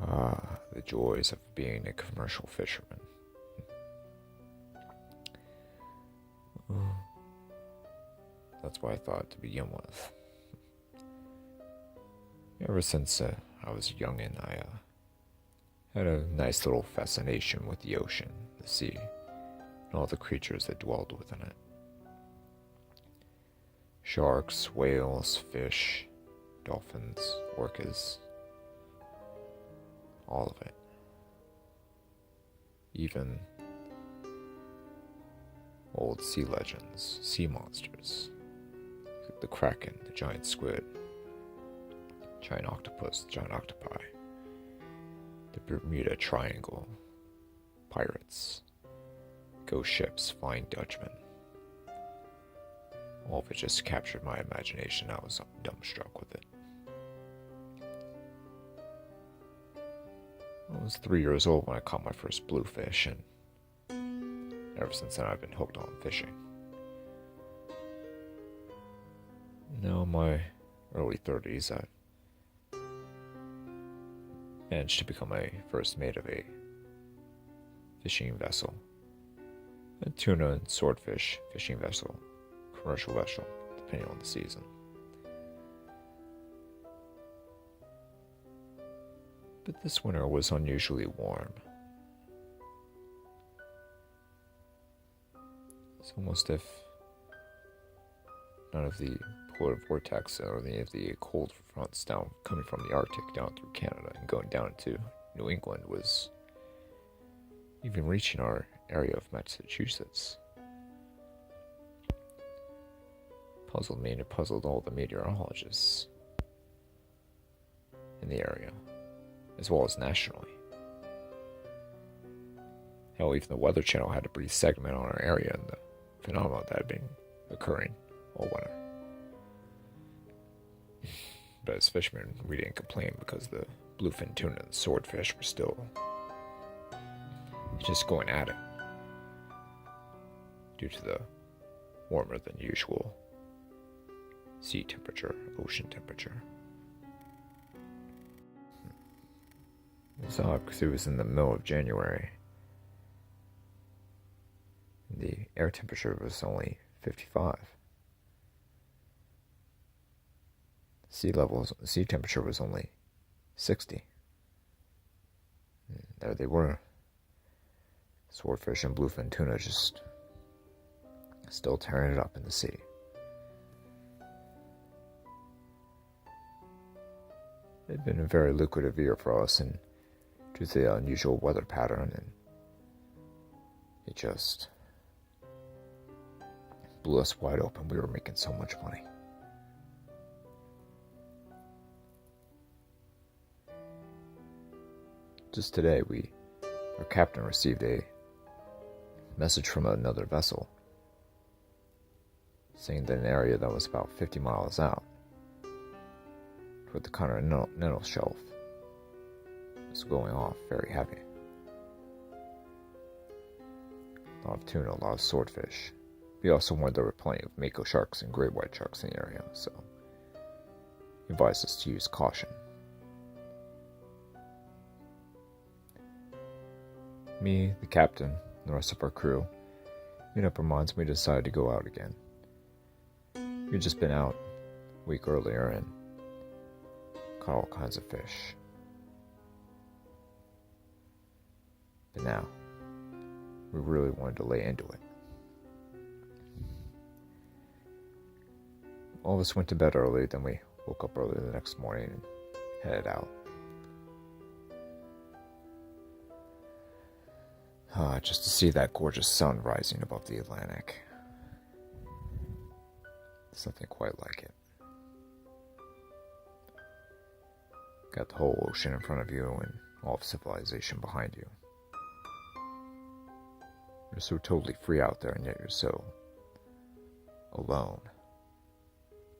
Ah, the joys of being a commercial fisherman. That's what I thought to begin with. Ever since I was a youngin', I had a nice little fascination with the ocean, the sea, and all the creatures that dwelled within it. Sharks, whales, fish, dolphins, orcas, all of it. Even old sea legends, sea monsters, the kraken, the giant squid, giant octopus, giant octopi, the Bermuda Triangle, pirates, ghost ships, Flying Dutchmen. All of it just captured my imagination. I was dumbstruck with it. I was 3 years old when I caught my first bluefish, and ever since then I've been hooked on fishing. Now in my early 30s, I managed to become a first mate of a fishing vessel, a tuna and swordfish fishing vessel, commercial vessel, depending on the season. But this winter was unusually warm. It's almost if none of the polar vortex or any of the cold fronts down coming from the Arctic down through Canada and going down to New England was even reaching our area of Massachusetts. Puzzled me, and it puzzled all the meteorologists in the area, as well as nationally. Hell, even the Weather Channel had a brief segment on our area and the phenomena that had been occurring all winter. But as fishermen, we didn't complain because the bluefin tuna and swordfish were still just going at it due to the warmer than usual sea temperature, ocean temperature. It was odd because it was in the middle of January. The air temperature was only 55. Sea temperature was only 60. And there they were. Swordfish and bluefin tuna just still tearing it up in the sea. It had been a very lucrative year for us, and due to the unusual weather pattern, and it just blew us wide open. We were making so much money. Just today, our captain received a message from another vessel saying that an area that was about 50 miles out toward the continental shelf was going off very heavy. A lot of tuna, a lot of swordfish. We also warned there were plenty of mako sharks and great white sharks in the area, so he advised us to use caution. Me, the captain, and the rest of our crew made up our minds and we decided to go out again. We'd just been out a week earlier and caught all kinds of fish. But now, we really wanted to lay into it. All of us went to bed early, then we woke up early the next morning and headed out. Just to see that gorgeous sun rising above the Atlantic. There's nothing quite like it. Got the whole ocean in front of you and all of civilization behind you. You're so totally free out there, and yet you're so alone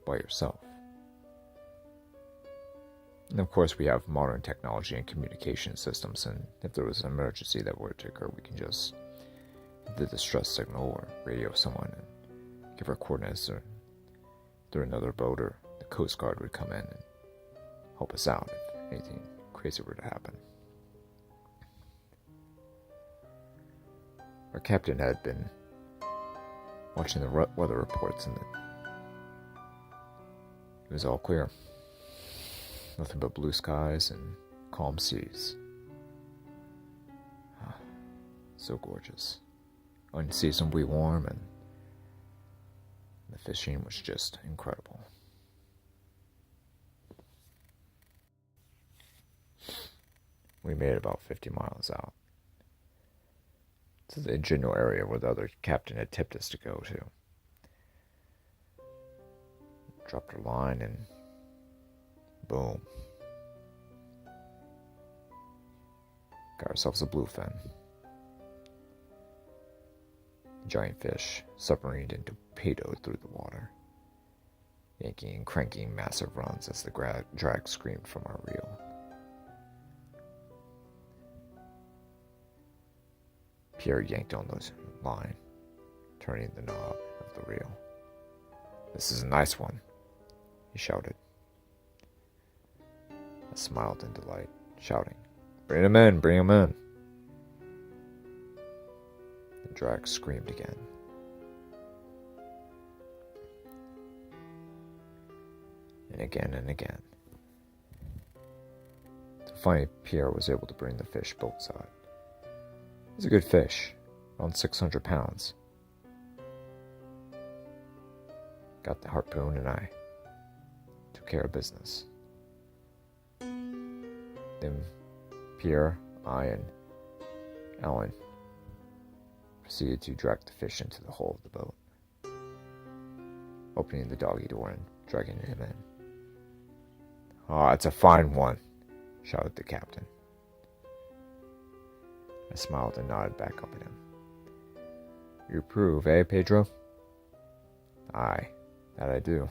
by yourself. And of course, we have modern technology and communication systems, and if there was an emergency that were to occur, we can just hit the distress signal or radio someone and give our coordinates, or through another boat, or the Coast Guard would come in and help us out if anything crazy were to happen. Our captain had been watching the weather reports, and it was all clear. Nothing but blue skies and calm seas. So gorgeous. Unseasonably warm, and the fishing was just incredible. We made it about 50 miles out to the general area where the other captain had tipped us to go to. Dropped our line and boom. Got ourselves a bluefin. Giant fish submarined and torpedoed through the water, yanking and cranking massive runs as the drag screamed from our reel. Pierre yanked on the line, turning the knob of the reel. "This is a nice one," he shouted. I smiled in delight, shouting, "Bring him in, bring him in." The drag screamed again. And again and again. So finally, Pierre was able to bring the fish both sides. It was a good fish, around 600 pounds. Got the harpoon and I took care of business. Then Pierre, I, and Alan proceeded to drag the fish into the hull of the boat, opening the doggy door and dragging him in. "Oh, it's a fine one," shouted the captain. I smiled and nodded back up at him. "You approve, eh, Pedro?" "Aye, that I do,"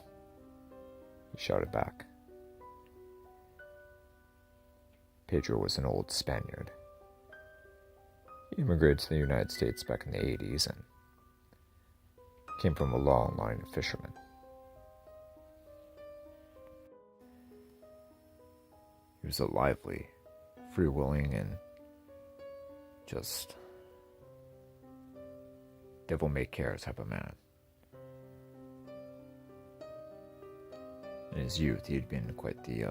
he shouted back. Pedro was an old Spaniard. He immigrated to the United States back in the 80s and came from a long line of fishermen. He was a lively, free-willing, and just devil-may-care type of man. In his youth, he had been quite the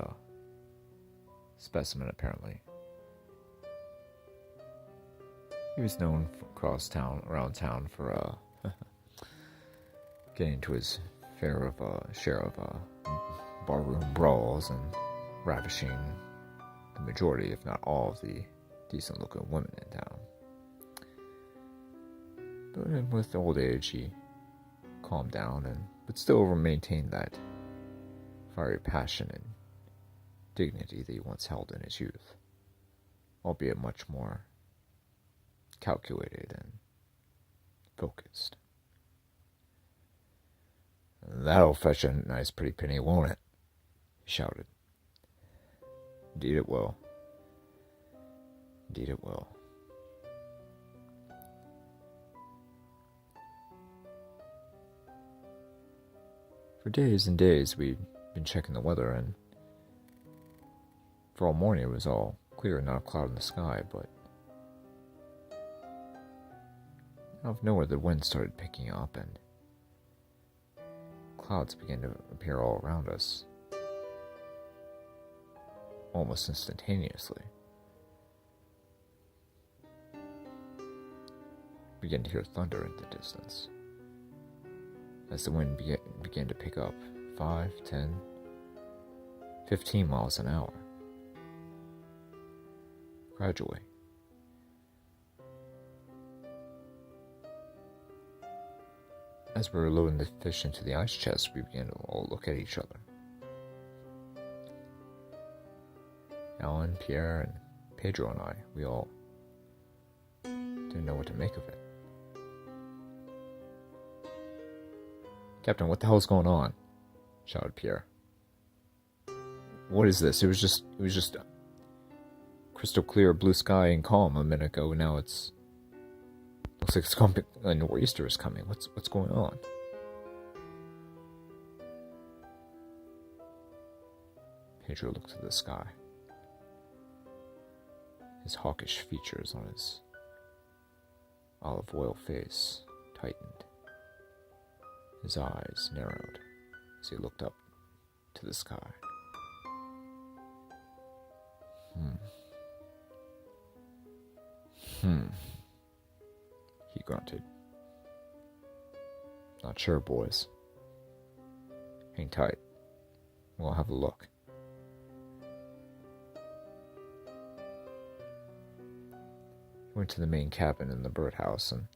specimen, apparently. He was known around town for getting into his share of barroom brawls and ravishing the majority, if not all, of the decent-looking women in town. But with old age, he calmed down but still maintained that fiery passion and dignity that he once held in his youth, albeit much more calculated and focused. "That'll fetch a nice pretty penny, won't it?" he shouted. "Indeed it will. Indeed it will." For days and days we'd been checking the weather, and for all morning it was all clear and not a cloud in the sky, but out of nowhere the wind started picking up and clouds began to appear all around us almost instantaneously. We began to hear thunder in the distance as the wind began to pick up 5, 10, 15 miles an hour. Gradually. As we were loading the fish into the ice chest, we began to all look at each other. Alan, Pierre, and Pedro and I, we all didn't know what to make of it. "Captain, what the hell's going on?" shouted Pierre. "What is this? It was just crystal clear blue sky and calm a minute ago. Now looks like it's coming. A nor'easter is coming. What's going on?" Pedro looked to the sky. His hawkish features on his olive oil face tightened. His eyes narrowed as he looked up to the sky. He grunted. Not sure, boys. Hang tight. We'll have a look. He went to the main cabin in the birdhouse and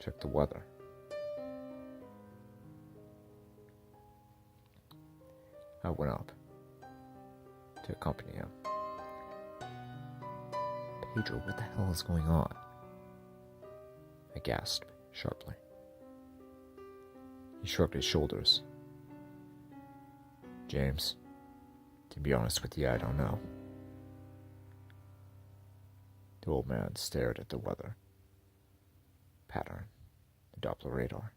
checked the weather. I went up to accompany him. Pedro, what the hell is going on? I gasped sharply. He shrugged his shoulders. James, to be honest with you, I don't know. The old man stared at the weather pattern, the Doppler radar.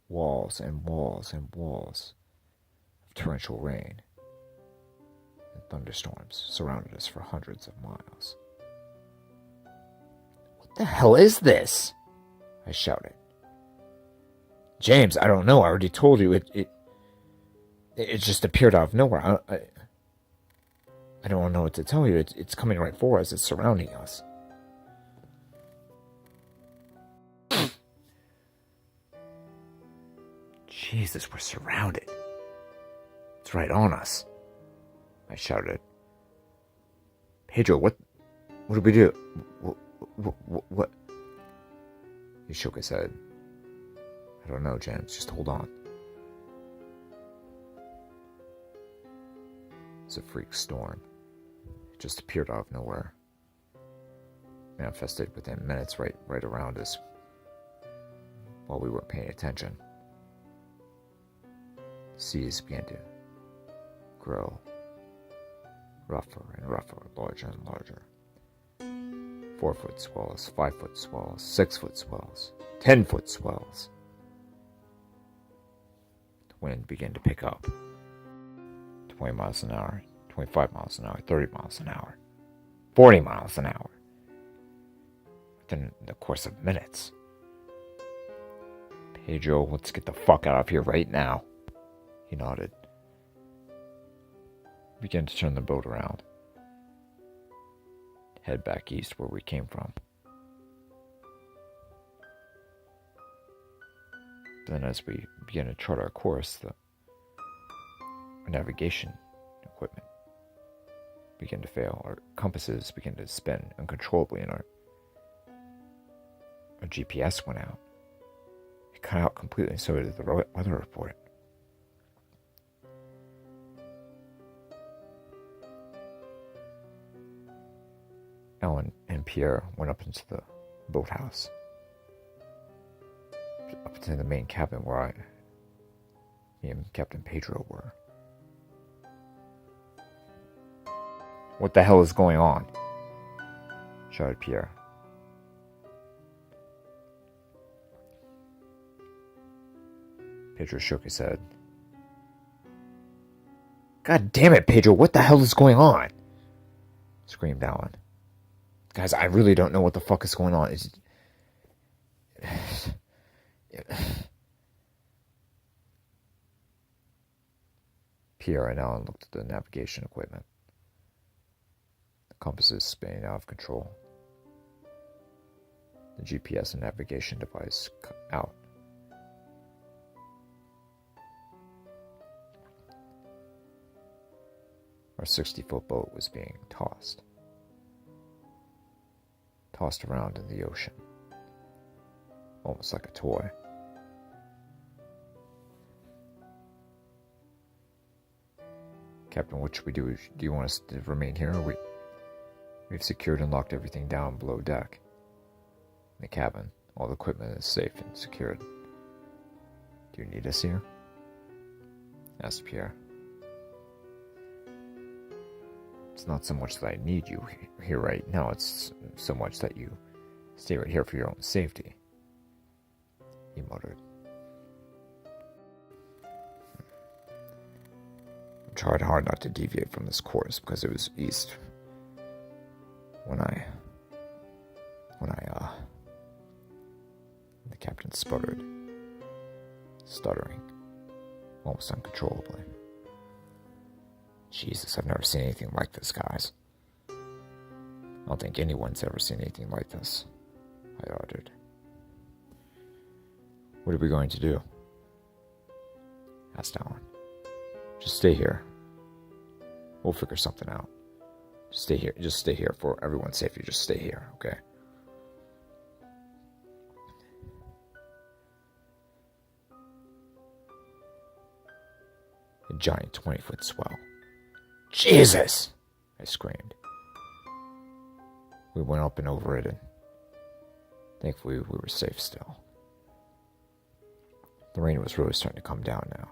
Walls and walls and walls of torrential rain and thunderstorms surrounded us for hundreds of miles. What the hell is this? I shouted. James, I don't know. I already told you. It just appeared out of nowhere. I don't know what to tell you. It's coming right for us. It's surrounding us. Jesus, we're surrounded. It's right on us. I shouted. Pedro, what do we do? What? He shook his head. I don't know, James. Just hold on. It's a freak storm. It just appeared out of nowhere. Manifested within minutes right around us while we weren't paying attention. Seas began to grow rougher and rougher, larger and larger. 4-foot swells, 5-foot swells, 6-foot swells, 10-foot swells. The wind began to pick up. 20 miles an hour, 25 miles an hour, 30 miles an hour, 40 miles an hour. Within the course of minutes. Pedro, let's get the fuck out of here right now. He nodded. We began to turn the boat around. Head back east where we came from. Then as we began to chart our course, our navigation equipment began to fail. Our compasses began to spin uncontrollably and our GPS went out. It cut out completely, and so did the weather report. Ellen and Pierre went up into the boathouse, up into the main cabin where me and Captain Pedro were. What the hell is going on? Shouted Pierre. Pedro shook his head. God damn it, Pedro, what the hell is going on? Screamed Ellen. Guys, I really don't know what the fuck is going on. Pierre and Alan looked at the navigation equipment. The compass is spinning out of control. The GPS and navigation device out. Our 60-foot boat was being tossed around in the ocean, almost like a toy. Captain, what should we do? Do you want us to remain here? We've secured and locked everything down below deck. In the cabin, all the equipment is safe and secured. Do you need us here? Asked Pierre. It's not so much that I need you here right now, it's so much that you stay right here for your own safety, he muttered. tried hard not to deviate from this course because it was east. The captain sputtered, stuttering, almost uncontrollably. Jesus, I've never seen anything like this, guys. I don't think anyone's ever seen anything like this, I uttered. What are we going to do? Asked Alan. Just stay here. We'll figure something out. Just stay here. Just stay here for everyone's safety. Just stay here, okay? A giant 20-foot swell. Jesus! I screamed. We went up and over it, and thankfully we were safe still. The rain was really starting to come down now.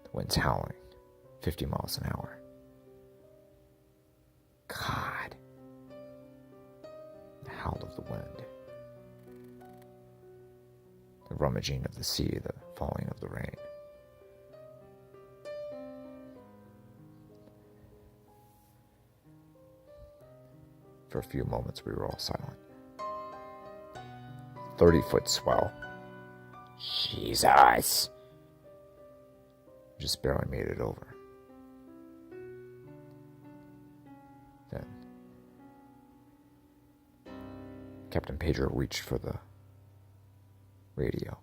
The wind's howling, 50 miles an hour. God. The howl of the wind. The rummaging of the sea, the falling of the rain. For a few moments we were all silent. 30-foot swell. Jesus! Just barely made it over. Then Captain Pedro reached for the radio.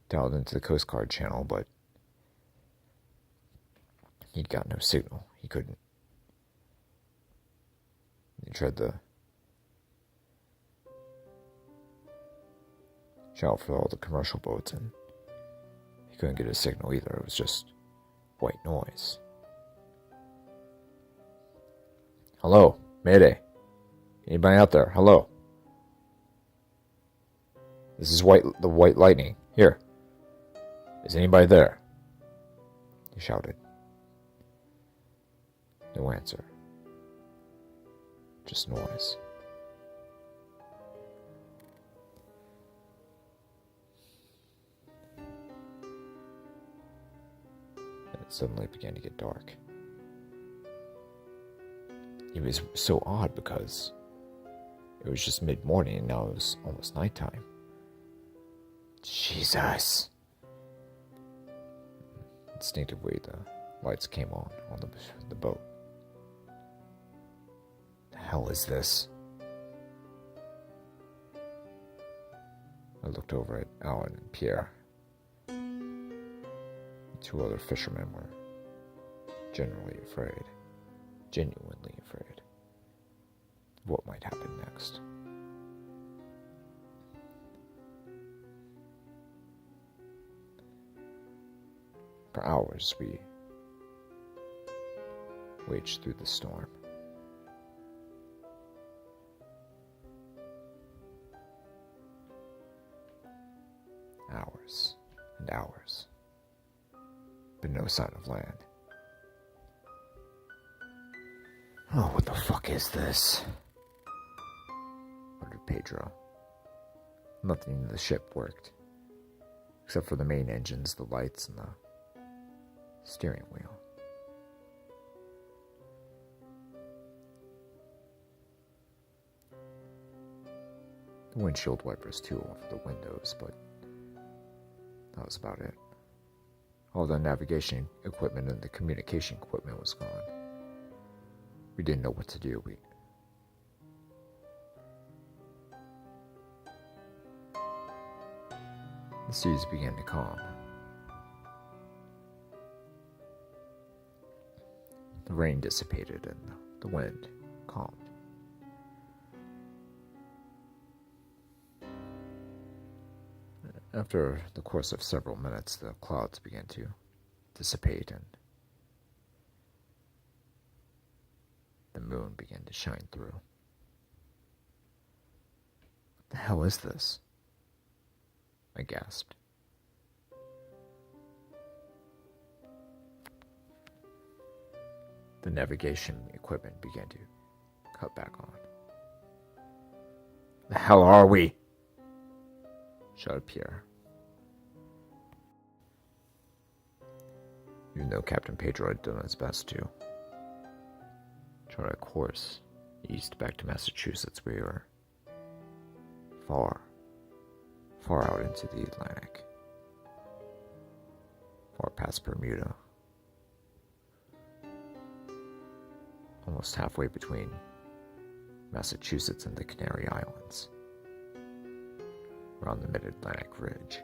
Dialed into the Coast Guard channel, but he'd got no signal. He couldn't. He tried the channel for all the commercial boats, and he couldn't get a signal either. It was just white noise. Hello, Mayday. Anybody out there? Hello. This is the White Lightning. Here. Is anybody there? He shouted. No answer. Just noise. And it suddenly began to get dark. It was so odd because it was just mid-morning and now it was almost nighttime. Jesus. Instinctively, the lights came on the boat. The hell is this? I looked over at Alan and Pierre. The two other fishermen were genuinely afraid of what might happen next. For hours we waged through the storm. Hours and hours, but no sign of land. Oh, what the fuck is this? Muttered Pedro. Nothing in the ship worked, except for the main engines, the lights, and the steering wheel. The windshield wipers too over the windows, but that was about it. All the navigation equipment and the communication equipment was gone. We didn't know what to do. The seas began to calm. The rain dissipated and the wind calmed. After the course of several minutes, the clouds began to dissipate and the moon began to shine through. What the hell is this? I gasped. The navigation equipment began to cut back on. The hell are we? Shouted Pierre. even though Captain Pedro had done his best to chart a course east back to Massachusetts. We were far, far out into the Atlantic, far past Bermuda, almost halfway between Massachusetts and the Canary Islands. We're on the mid-Atlantic ridge.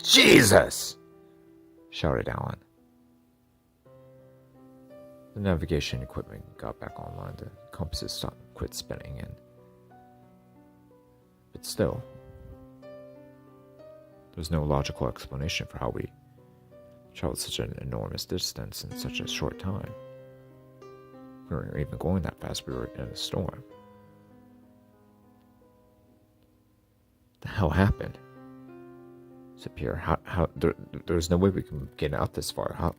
Jesus! Shouted Alan. The navigation equipment got back online. The compasses quit spinning, but still, there's no logical explanation for how we traveled such an enormous distance in such a short time. We weren't even going that fast. We were in a storm. The hell happened? Said Pierre. How there's no way we can get out this far. How?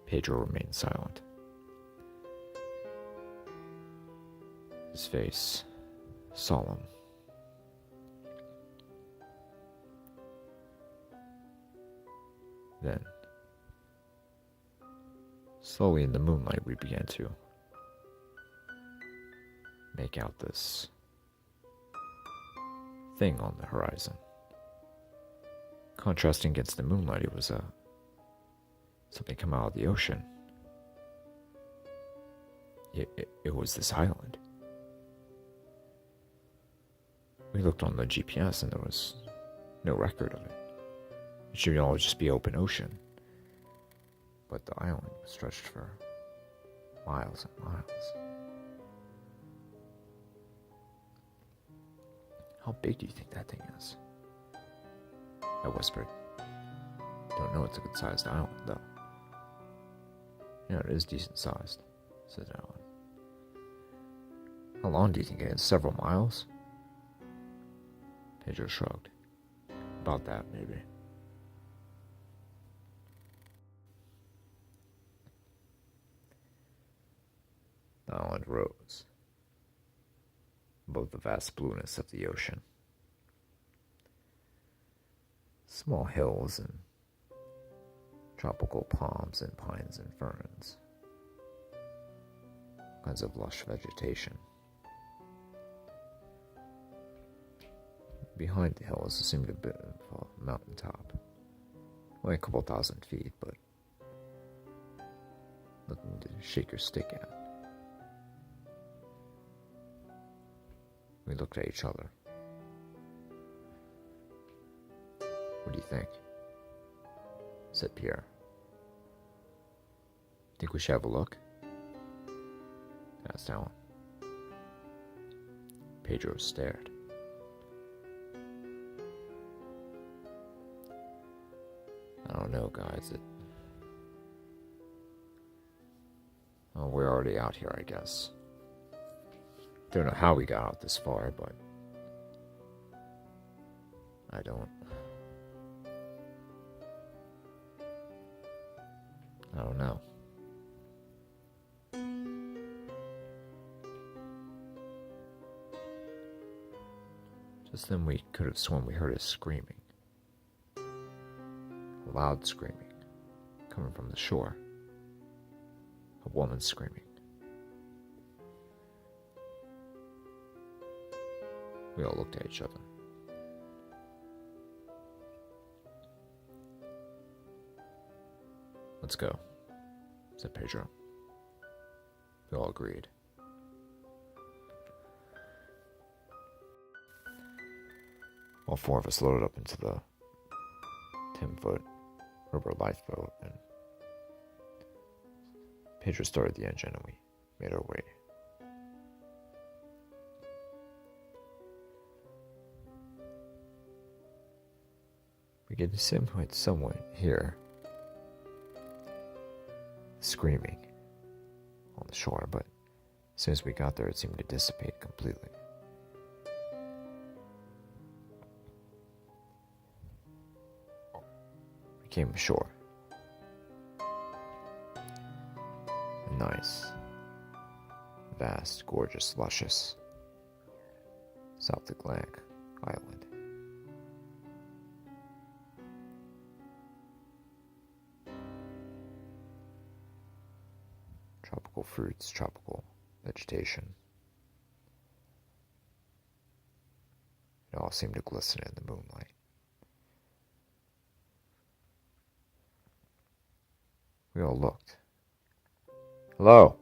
Pedro remained silent. His face solemn. Then, slowly in the moonlight, we began to make out this thing on the horizon. Contrasting against the moonlight, it was something come out of the ocean. It was this island. We looked on the GPS and there was no record of it. It should all just be open ocean. But the island was stretched for miles and miles. How big do you think that thing is? I whispered. Don't know, it's a good sized island though. Yeah, it is decent sized, said Alan. How long do you think it is? Several miles? Pedro shrugged. About that, maybe. The island rose above the vast blueness of the ocean. Small hills and tropical palms and pines and ferns. All kinds of lush vegetation. Behind the hills seemed a bit of a mountaintop. Only a couple thousand feet, but nothing to shake your stick at. We looked at each other. What do you think? Said Pierre. Think we should have a look? Asked Alan. Pedro stared. I don't know, guys. Well, we're already out here, I guess. Don't know how we got out this far, but I don't know. Just then we could have sworn we heard a screaming. A loud screaming. Coming from the shore. A woman screaming. We all looked at each other. Let's go, said Pedro. We all agreed. All four of us loaded up into the 10-foot rubber lifeboat, and Pedro started the engine, and we made our way. We could somewhat hear screaming on the shore, but as soon as we got there, it seemed to dissipate completely. We came ashore. A nice, vast, gorgeous, luscious South Atlantic island. fruits, tropical vegetation. It all seemed to glisten in the moonlight. We all looked. "Hello,"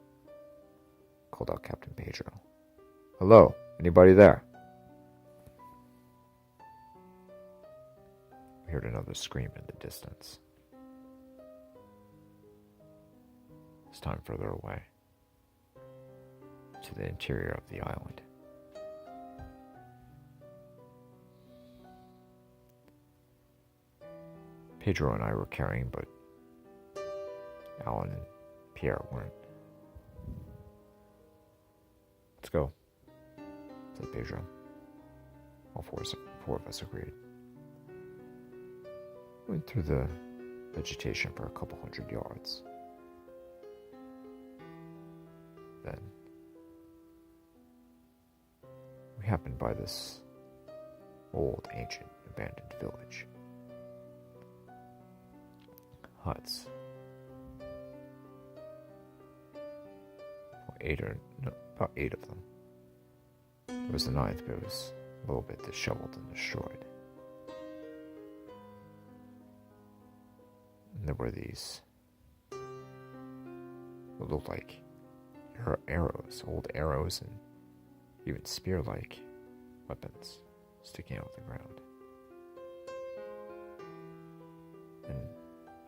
called out Captain Pedro. "Hello, anybody there?" We heard another scream in the distance. This time further away, to the interior of the island. Pedro and I were carrying, but Alan and Pierre weren't. "Let's go," said Pedro. All four of us agreed. We went through the vegetation for a couple 100 yards. Then we happened by this old, ancient, abandoned village. Huts. About eight of them. There was a ninth, but it was a little bit disheveled and destroyed. And there were these what looked like arrows, old arrows, and even spear-like weapons sticking out of the ground. And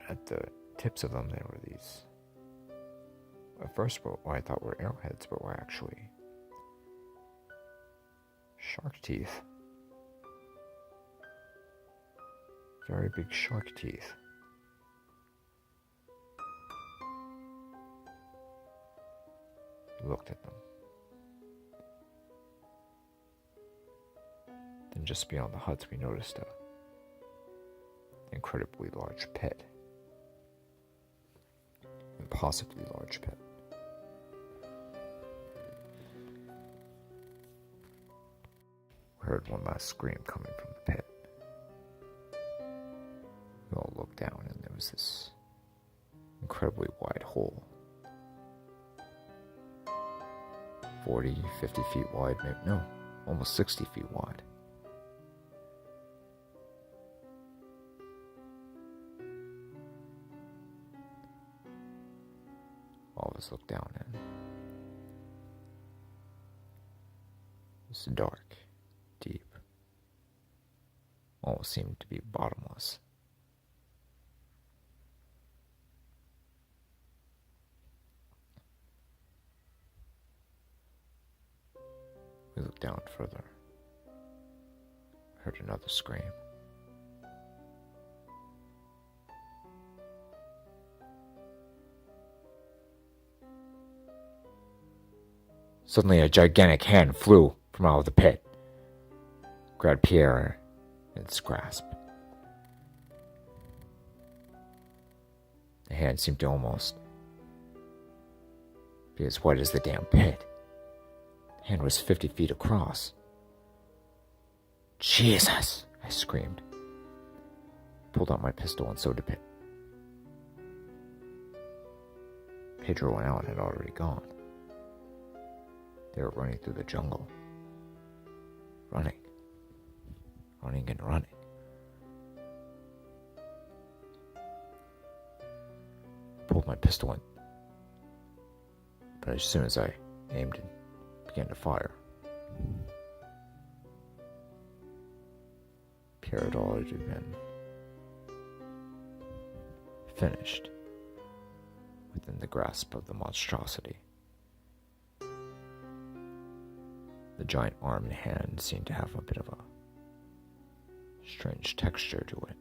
at the tips of them, there were these, at first what I thought were arrowheads, but were actually shark teeth. Very big shark teeth. We looked at them. Then just beyond the huts, we noticed an incredibly large pit. Impossibly large pit. We heard one last scream coming from the pit. We all looked down, and there was this incredibly wide hole. 40, 50 feet wide, maybe, no, almost 60 feet wide. All of us looked down, and it was dark, deep, almost seemed to be bottomless. We looked down further. Heard another scream. Suddenly a gigantic hand flew from out of the pit, grabbed Pierre in its grasp. The hand seemed to almost be as wide as the damn pit. The hand was 50 feet across. "Jesus!" I screamed. Pulled out my pistol, and so did Pedro and Alan had already gone. They were running through the jungle. Running and running. Pulled my pistol in, but as soon as I aimed and began to fire, Pierre had already been finished within the grasp of the monstrosity. The giant arm and hand seemed to have a bit of a strange texture to it.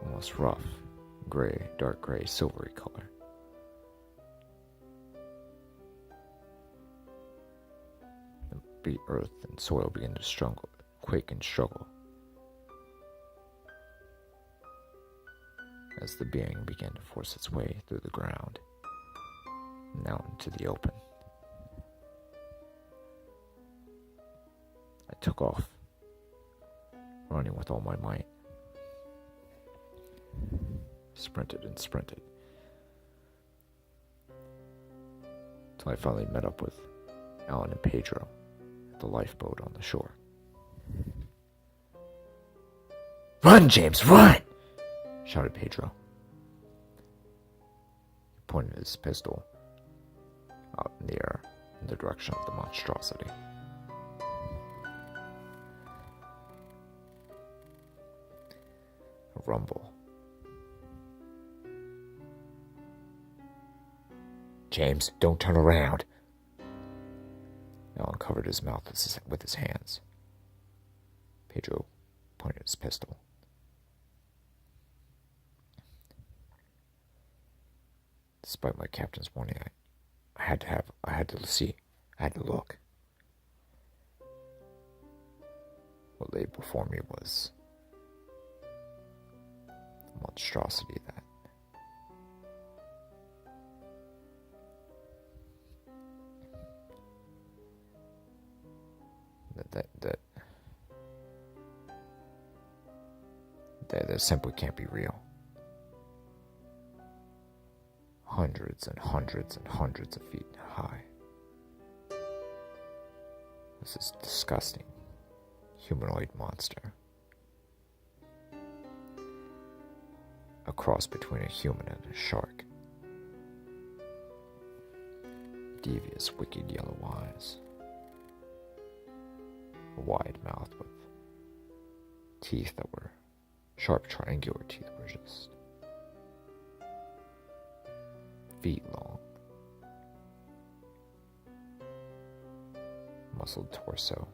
Almost rough, gray, dark gray, silvery color. The earth and soil began to quake and struggle as the being began to force its way through the ground and out into the open. I took off, running with all my might. Sprinted and sprinted. till I finally met up with Alan and Pedro at the lifeboat on the shore. "Run, James, run!" shouted Pedro. He pointed his pistol out in the air in the direction of the monstrosity. A rumble. "James, don't turn around." Alan covered his mouth with his hands. Pedro pointed his pistol. Despite my captain's warning, I had to look. What lay before me was a monstrosity that simply can't be real. Hundreds and hundreds and hundreds of feet high. This is a disgusting humanoid monster. A cross between a human and a shark. Devious, wicked yellow eyes. A wide mouth with teeth that were sharp triangular teeth were just feet long. Muscled torso.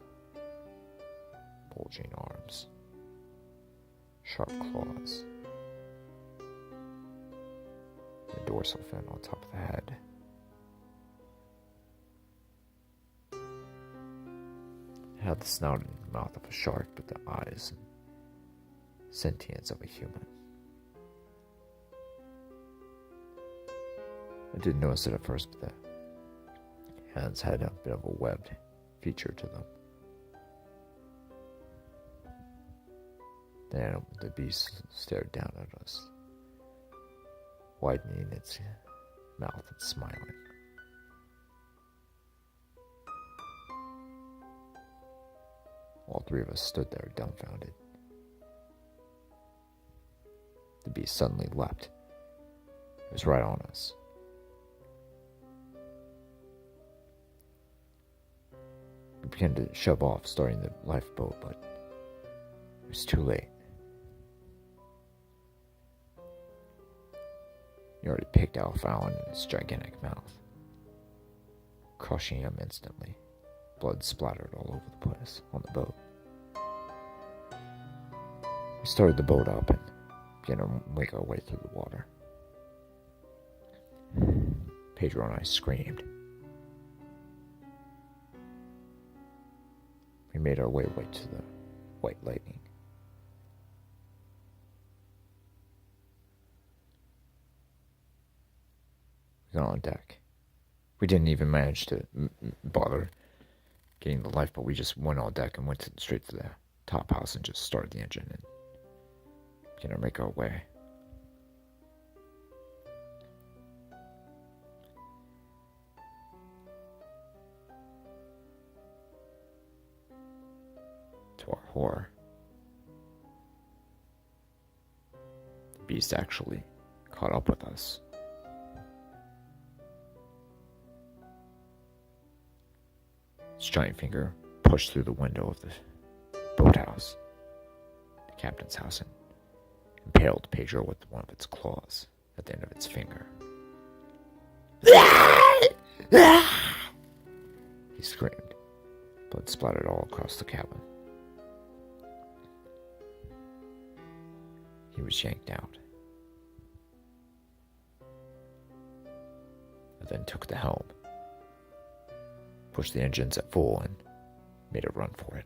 Bulging arms. Sharp claws. The dorsal fin on top of the head. It had the snout and mouth of a shark, but the eyes and sentience of a human. I didn't notice it at first, but the hands had a bit of a webbed feature to them. Then the beast stared down at us, widening its mouth and smiling. All three of us stood there dumbfounded. The beast suddenly leapt. It was right on us. We began to shove off, starting the lifeboat, but it was too late. He already picked out Fallon in his gigantic mouth, crushing him instantly. Blood splattered all over the place on the boat. We started the boat up and began to make our way through the water. Pedro and I screamed. We made our way to the white lightning. We got on deck. We didn't even manage to bother getting the lifeboat. We just went on deck and went straight to the top house and just started the engine and began to make our way. To our horror, the beast actually caught up with us. Its giant finger pushed through the window of the boathouse, the captain's house, and impaled Pedro with one of its claws at the end of its finger. He screamed. Blood splattered all across the cabin. He was yanked out. I then took the helm, pushed the engines at full, and made a run for it.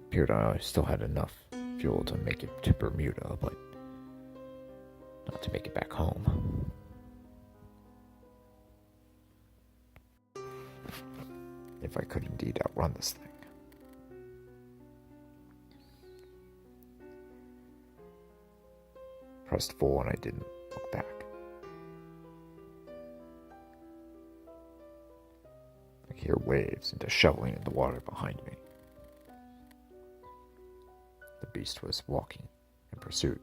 Appeared I still had enough fuel to make it to Bermuda, but not to make it back home. If I could indeed outrun this thing. pressed full, and I didn't look back. I could hear waves and dust shoveling in the water behind me. The beast was walking in pursuit.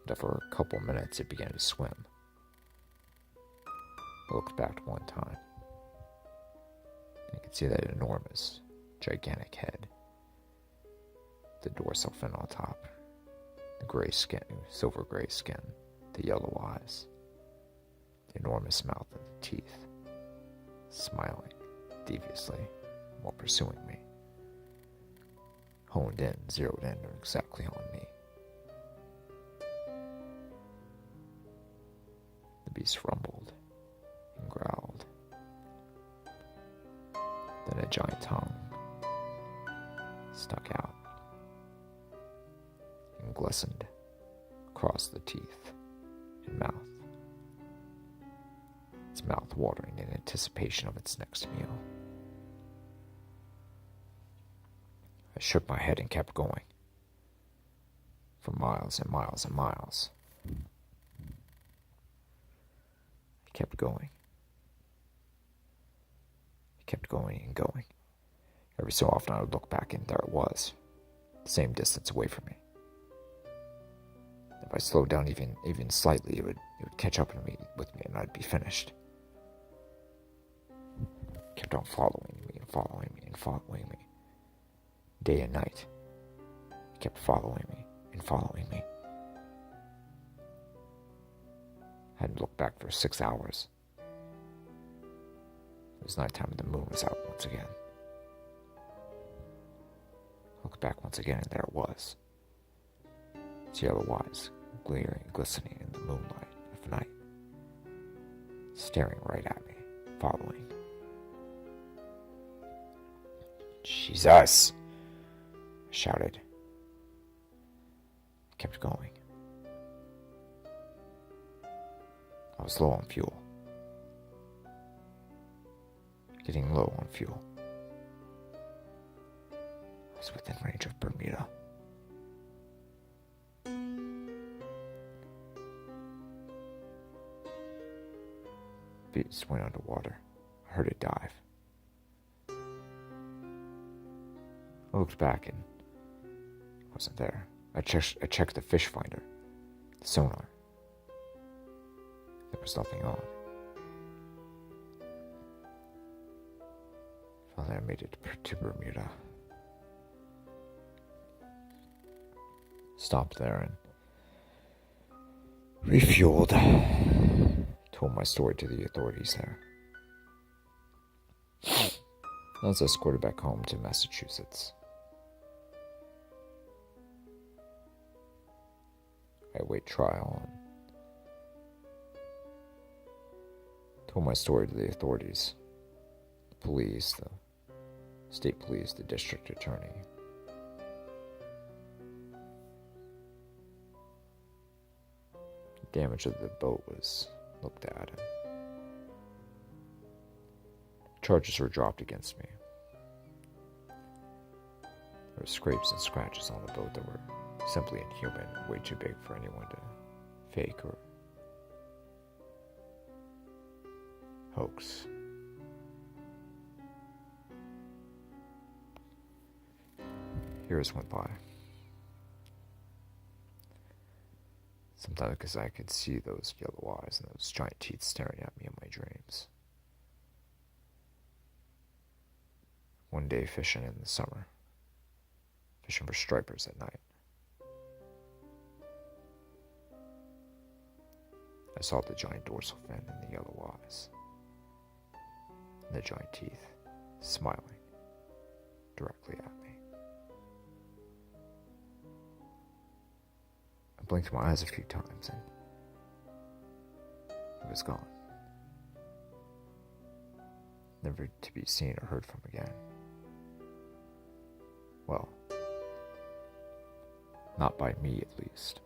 And after a couple minutes, it began to swim. I looked back one time. I could see that enormous, gigantic head, the dorsal fin on top, the gray skin, silver gray skin, the yellow eyes, the enormous mouth and the teeth, smiling deviously while pursuing me. Honed in, zeroed in exactly on me. The beast rumbled and growled. Then a giant tongue stuck out and glistened across the teeth and mouth, its mouth watering in anticipation of its next meal. I shook my head and kept going for miles and miles and miles. I kept going. I kept going and going. Every so often I would look back and there it was, the same distance away from me. If I slowed down even slightly, it would catch up with me and I'd be finished. It kept on following me and following me and following me. Day and night. It kept following me and following me. I hadn't looked back for 6 hours. It was nighttime and the moon was out once again. I looked back once again and there it was. Its yellow eyes glaring and glistening in the moonlight of night. Staring right at me, following. Jesus! I shouted. I kept going. I was low on fuel. Getting low on fuel. I was within range of Bermuda. Beast went underwater. I heard it dive. I looked back and it wasn't there. I checked the fish finder, the sonar. There was nothing on. Finally, I made it to Bermuda. Stopped there and refueled. Told my story to the authorities there. I was escorted back home to Massachusetts. I await trial and told my story to the authorities, the police, the state police, the district attorney. The damage of the boat was looked at and charges were dropped against me. There were scrapes and scratches on the boat that were simply inhuman, way too big for anyone to fake or hoax. Years went by. Sometimes because I could see those yellow eyes and those giant teeth staring at me in my dreams. One day fishing in the summer, fishing for stripers at night, I saw the giant dorsal fin and the yellow eyes, and the giant teeth smiling directly at me. I blinked my eyes a few times and it was gone. Never to be seen or heard from again. Well, not by me at least.